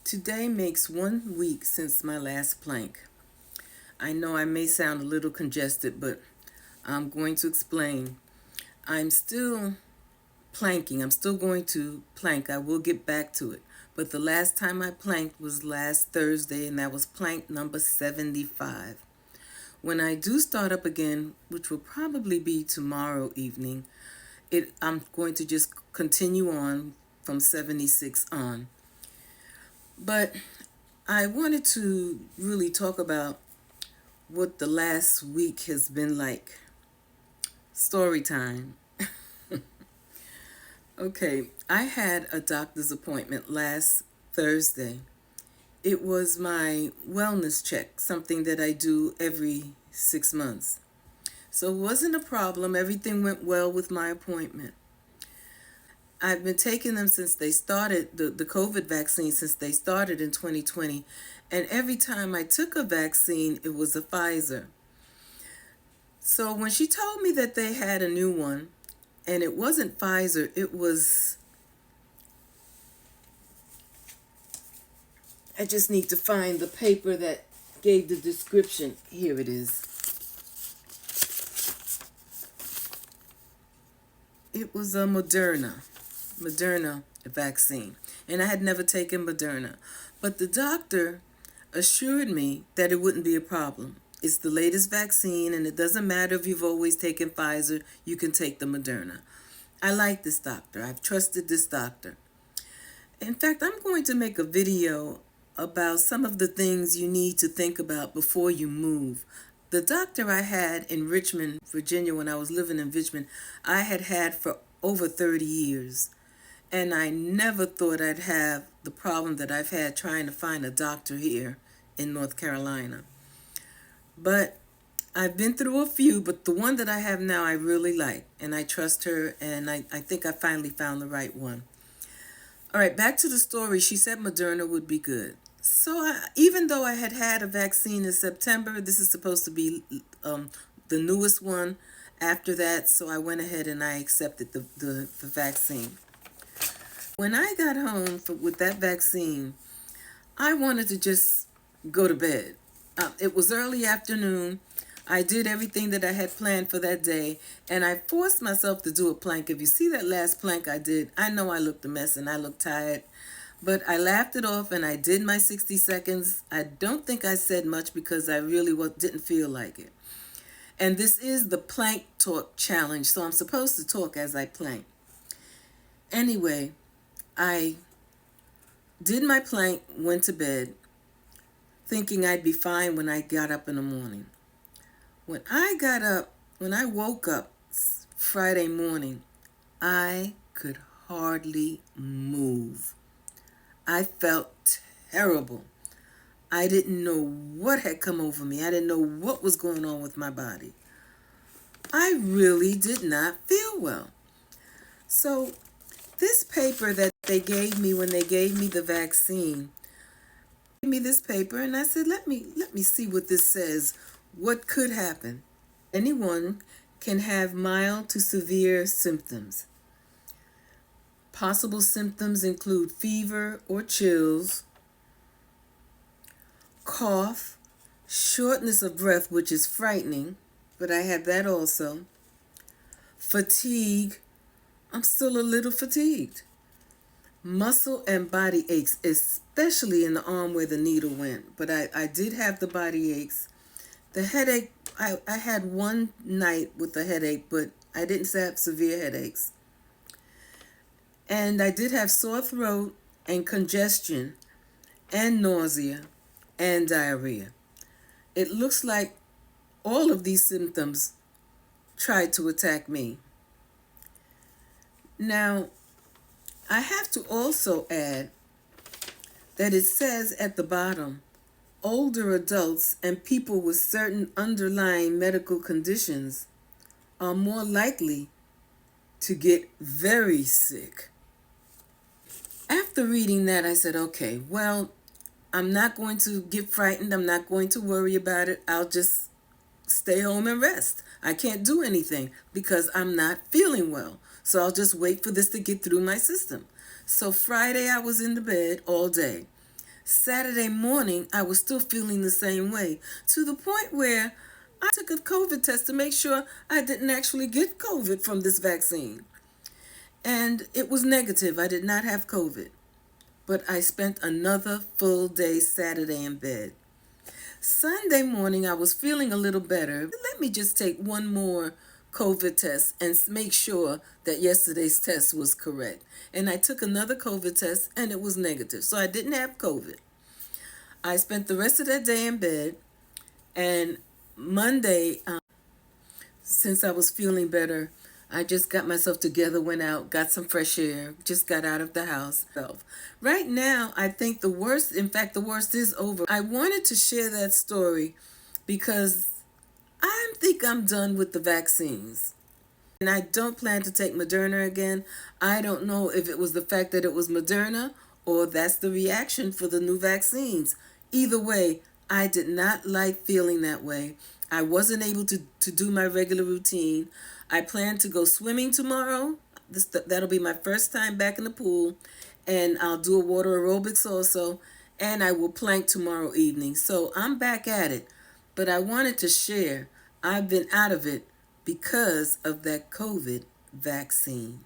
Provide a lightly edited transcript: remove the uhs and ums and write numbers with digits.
Today makes 1 week since my last plank. I know I may sound a little congested, but I'm going to explain. I'm still planking. I'm still going to plank. I will get back to it. But the last time I planked was last Thursday, and that was plank number 75. When I do start up again, which will probably be tomorrow evening, I'm going to just continue on from 76 on. But I wanted to really talk about what the last week has been like. Story time. Okay, I had a doctor's appointment last Thursday. It was my wellness check, something that I do every 6 months. So it wasn't a problem. Everything went well with my appointment. I've been taking them since they started, the COVID vaccine, since they started in 2020. And every time I took a vaccine, it was a Pfizer. So when she told me that they had a new one, and it wasn't Pfizer, it was, I just need to find the paper that gave the description. Here it is. It was a Moderna vaccine. And I had never taken Moderna. But the doctor assured me that it wouldn't be a problem. It's the latest vaccine, and it doesn't matter if you've always taken Pfizer, you can take the Moderna. I like this doctor. I've trusted this doctor. In fact, I'm going to make a video about some of the things you need to think about before you move. The doctor I had in Richmond, Virginia, when I was living in Richmond, I had for over 30 years. And I never thought I'd have the problem that I've had trying to find a doctor here in North Carolina. But I've been through a few, but the one that I have now I really like, and I trust her, and I think I finally found the right one. All right, back to the story. She said Moderna would be good. So even though I had a vaccine in September, this is supposed to be the newest one after that, so I went ahead and I accepted the vaccine. When I got home with that vaccine, I wanted to just go to bed. It was early afternoon. I did everything that I had planned for that day, and I forced myself to do a plank. If you see that last plank I did, I know I looked a mess and I looked tired, but I laughed it off and I did my 60 seconds. I don't think I said much because I really didn't feel like it. And this is the plank talk challenge, so I'm supposed to talk as I plank. Anyway, I did my plank, went to bed, thinking I'd be fine when I got up in the morning. When I woke up Friday morning, I could hardly move. I felt terrible. I didn't know what had come over me. I didn't know what was going on with my body. I really did not feel well. So this paper that they gave me when they gave me the vaccine, gave me this paper, and I said, let me see what this says. What could happen? Anyone can have mild to severe symptoms. Possible symptoms include fever or chills, cough, shortness of breath, which is frightening, but I had that also. Fatigue. I'm still a little fatigued. Muscle and body aches, especially in the arm where the needle went. But I did have the body aches. The headache, I had one night with a headache, but I didn't have severe headaches. And I did have sore throat and congestion and nausea and diarrhea. It looks like all of these symptoms tried to attack me. Now, I have to also add that it says at the bottom, older adults and people with certain underlying medical conditions are more likely to get very sick. After reading that, I said, okay, well, I'm not going to get frightened. I'm not going to worry about it. I'll just stay home and rest. I can't do anything because I'm not feeling well. So I'll just wait for this to get through my system. So Friday, I was in the bed all day. Saturday morning, I was still feeling the same way, to the point where I took a COVID test to make sure I didn't actually get COVID from this vaccine. And it was negative. I did not have COVID. But I spent another full day Saturday in bed. Sunday morning, I was feeling a little better. Let me just take one more COVID test and make sure that yesterday's test was correct. And I took another COVID test and it was negative. So I didn't have COVID. I spent the rest of that day in bed. And Monday, since I was feeling better, I just got myself together, went out, got some fresh air, just got out of the house. Right now, I think the worst, in fact, the worst is over. I wanted to share that story because I think I'm done with the vaccines. And I don't plan to take Moderna again. I don't know if it was the fact that it was Moderna or that's the reaction for the new vaccines. Either way, I did not like feeling that way. I wasn't able to do my regular routine. I plan to go swimming tomorrow. That'll be my first time back in the pool. And I'll do a water aerobics also. And I will plank tomorrow evening. So I'm back at it. But I wanted to share. I've been out of it because of that COVID vaccine.